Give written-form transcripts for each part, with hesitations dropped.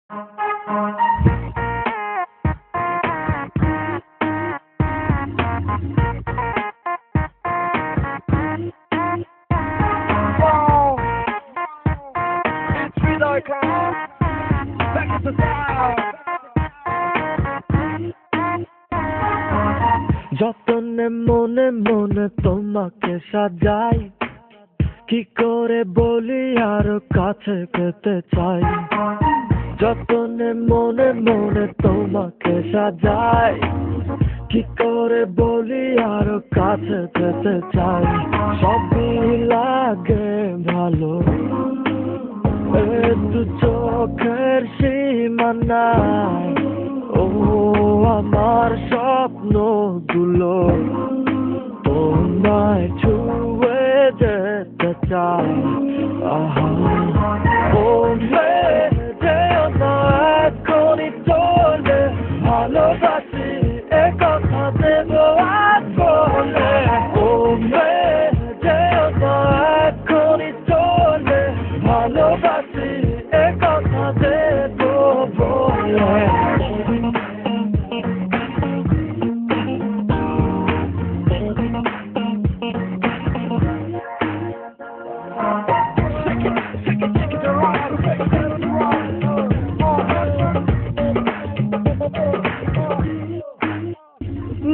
যতনে মনে মনে তোমাকে সাজাই, কি করে বলি আরো কাছে পেতে চাই। যতনে মনে মনে তোমাকে সাজাই, কি করে বলি আরো কাছে পেতে চাই। সবই লাগে ভালো, একটু চোখের সীমানায়। ও আমার স্বপ্নগুলো তোমায় ছুঁয়ে যেতে চাই। আহা ও যেও না এখনই চলে, ভালোবাসি এ কথা দেব আজ বলে। ও যেও না এখনই চলে, ভালোবাসি এ কথা দেব বলে।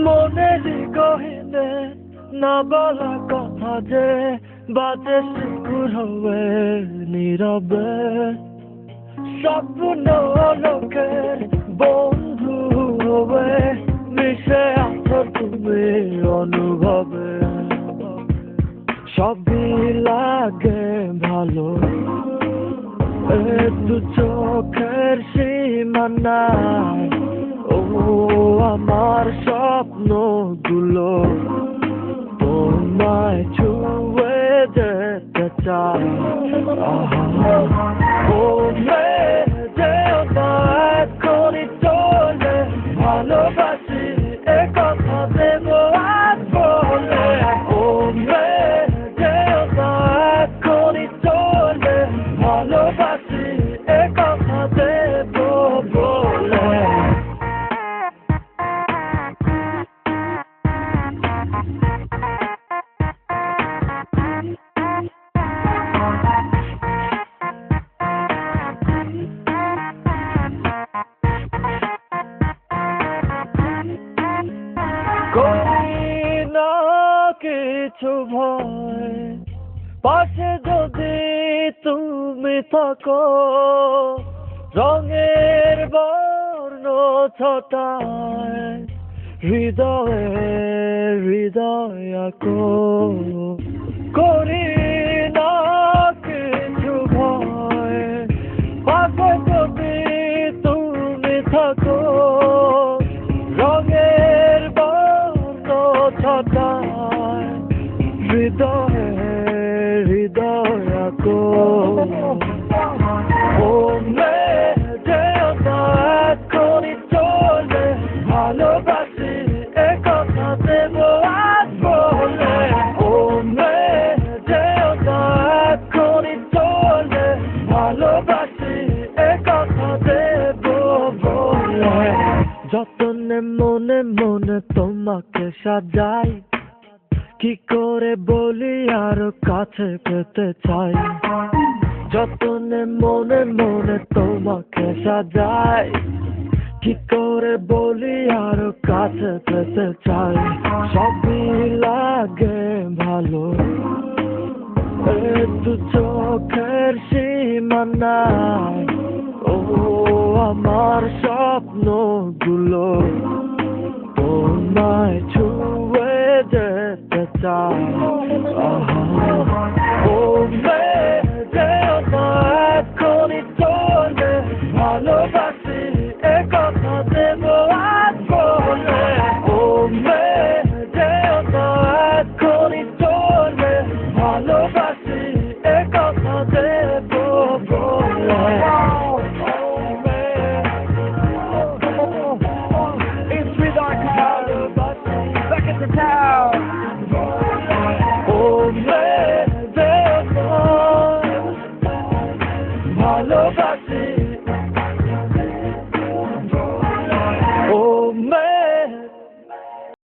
মনের গহীনে না বলা কথা যে বাজে সুর হবে নীরবে। স্বপ্ন লোকের বন্ধু হবে, মিশে আছো তুমি অনুভবে। সবই লাগে ভালো, একটু চোখের সীমানায়। ও আমার স্বপ্নগুলো তোমায় ছুঁয়ে যেতে চাই। আহা ও যেও না এখনই চলে, ভালোবাসি এ কথা দেব আজ বলে। ও যেও না এখনই চলে, ভালোবাসি এ কথা দেব বলে। করি না কিছু ভয়, পাশে যদি তুমি থাকো। রঙের বর্ণ ছটায় হৃদয়ে হৃদয় আঁকো। করি না কিছু ভয়, পাশে যদি তুমি থাকো। রঙের বর্ণ ছটায় হৃদয়ে হৃদয় আঁকো। ও যেও না এখনই চলে, ভালোবাসি এ কথা দেব আজ বলে। ও যেও না এখনই চলে, ভালোবাসি এ কথা দেব বলে। যতনে মনে মনে তোমাকে সাজাই, কি করে বলি আরো কাছে পেতে চাই। যতনে মনে মনে তোমাকে সাজাই, কি করে বলি আরো কাছে পেতে চাই। সবই লাগে ভালো, একটু চোখের সীমানায়। ও আমার স্বপ্নগুলো তোমায় ছুঁয়ে যেতে চাই। আহা ও যেও না এখনই চলে, ভালোবাসি এ কথা দেব আজ বলে। ও যেও না এখনই চলে, ভালোবাসি এ কথা দেব বলে। ভালোবাসি